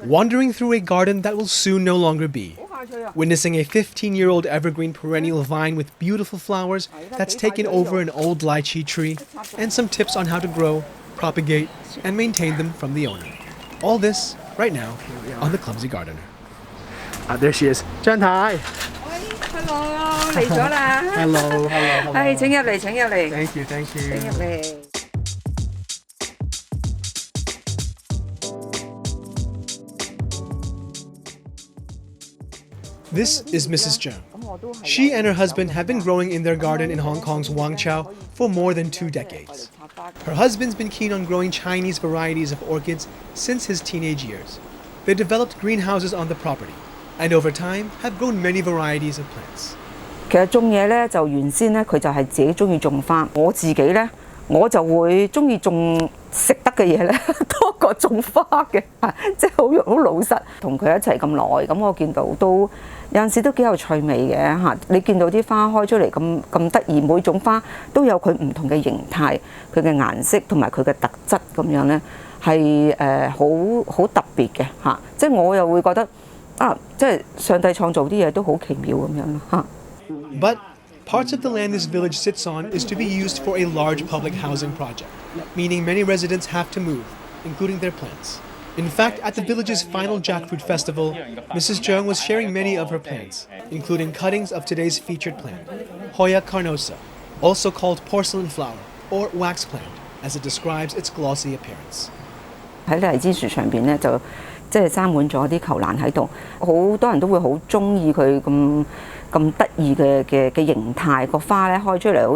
Wandering through a garden that will soon no longer be. Witnessing a 15-year-old evergreen perennial vine with beautiful flowers that's taken over an old lychee tree, and some tips on how to grow, propagate, and maintain them from the owner. All this right now on the Clumsy Gardener. There she is. 張太 Hello， 嚟咗啦。Hello. 係，請入嚟，請入嚟。Thank you. 請入嚟。This is Mrs. Zheng. She and her husband have been growing in their garden in Hong Kong's Guangzhou for more than 2 decades. Her husband's been keen on growing Chinese varieties of orchids since his teenage years. They developed greenhouses on the property, and over time have grown many varieties of plants. 其實種嘢咧，就原先咧佢就係自己中意種花。我自己咧，我就會中意種食得嘅嘢咧，多過種花嘅，即係好老實。同佢一齊咁耐，咁我見到都有陣時都幾有趣味嘅嚇。你見到啲花開出嚟咁得意，每種花都有佢唔同嘅形態、佢嘅顏色同埋佢嘅特質咁樣咧，係好特別嘅嚇。即係我又會覺得即係上帝創造啲嘢都好奇妙咁樣咯嚇。But parts of the land this village sits on is to be used for a large public housing project, meaning many residents have to move, including their plants. In fact, at the village's final jackfruit festival, Mrs. Zheng was sharing many of her plants, including cuttings of today's featured plant, Hoya carnosa, also called porcelainflower or wax plant, as it describes its glossy appearance. 喺荔枝樹上邊咧，就即係生滿咗啲球蘭喺度，好多人都會好中意佢咁得意嘅形態，個花咧開出嚟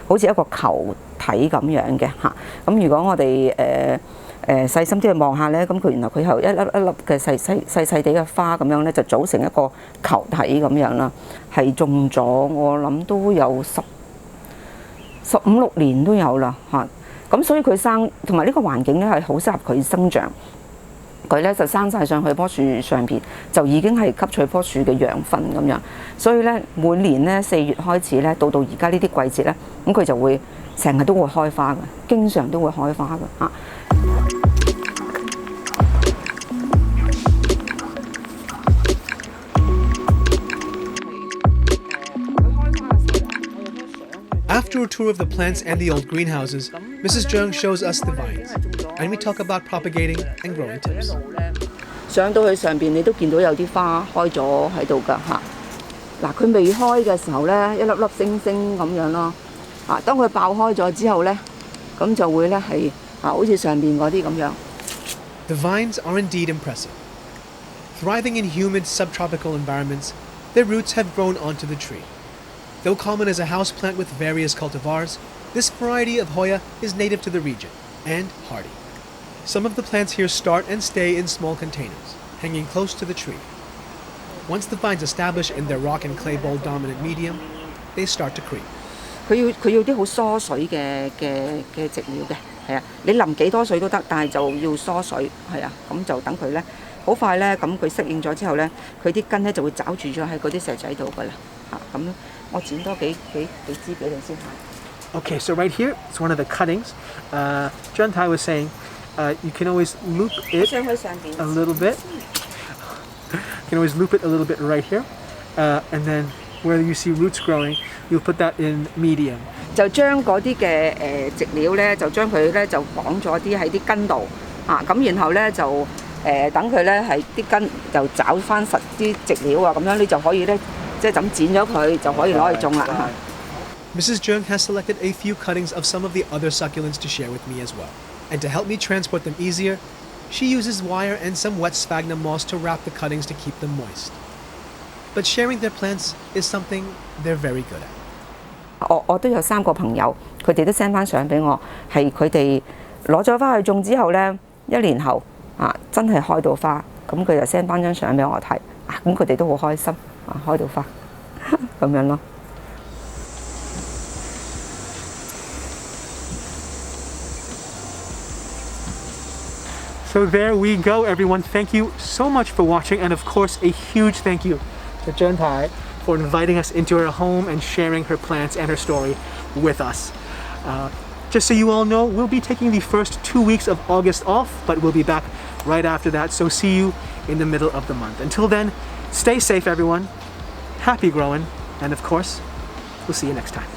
好似一個球體咁樣嘅嚇。咁如果我哋細心啲去望下咧，咁佢原來佢有一粒嘅細地嘅花咁樣咧，就組成一個球體咁樣啦。係種咗我諗都有15、16年都有啦嚇。咁所以佢生同埋呢個環境咧係好適合佢生長。佢咧就生晒上去棵樹上邊，就已經係吸取棵樹嘅養分咁樣。所以咧每年咧4月開始咧，到而家呢啲季節咧，咁佢就會成日都會開花嘅，經常都會開花嘅嚇。After a tour of the plants and the old greenhouses, Mrs. Zheng shows us the vines, and we talk about propagating and growing tips. 上到去上邊，你都見到有啲花開咗喺度㗎嚇。嗱，佢未開嘅時候咧，一粒粒星星咁樣咯。當佢爆開咗之後咧，咁就會咧係好似上邊嗰啲咁樣。The vines are indeed impressive. Thriving in humid subtropical environments, their roots have grown onto the tree. Though common as a houseplant with various cultivars, this variety of Hoya is native to the region and hardy. Some of the plants here start and stay in small containers, hanging close to the tree. Once the vines establish in their rock and clay bowl dominant medium, they start to creep. 佢要啲好疏水嘅植料嘅，係啊，你淋幾多水都得，但係就要疏水，係啊，咁就等佢咧好快咧，咁佢適應咗之後咧，佢啲根咧就會抓住咗喺嗰啲石仔度㗎啦，咁我剪多幾支俾你先嚇。Okay, so right here, it's one of the cuttings. John Tai was saying you can always loop it a little bit. You can always loop it a little bit right here. And then where you see roots growing, you'll put that in medium. 就將嗰啲嘅植料咧，就將佢咧就綁咗啲喺啲根度咁然後咧就等佢咧係啲根就找翻實啲植料咁樣你就可以咧。即係咁剪咗佢就可以攞去種啦。Mrs. Zheng has selected a few cuttings of some of the other succulents to share with me as well. And to help me transport them easier, she uses wire and some wet sphagnum moss to wrap the cuttings to keep them moist. But sharing their plants is something they're very good at. 我都有3個朋友，佢哋都 send 翻相俾我，係佢哋攞咗翻去種之後咧，1年後真係開到花，咁佢就 send 翻張相俾我睇，咁佢哋都好開心。開到花咁樣咯。So there we go, everyone. Thank you so much for watching, and of course, a huge thank you to Zheng Tai for inviting us into her home and sharing her plants and her story with us. Just so you all know, we'll be taking the first 2 weeks of August off, but we'll be back right after that. So see you in the middle of the month. Until then, stay safe everyone, happy growing, and of course, we'll see you next time.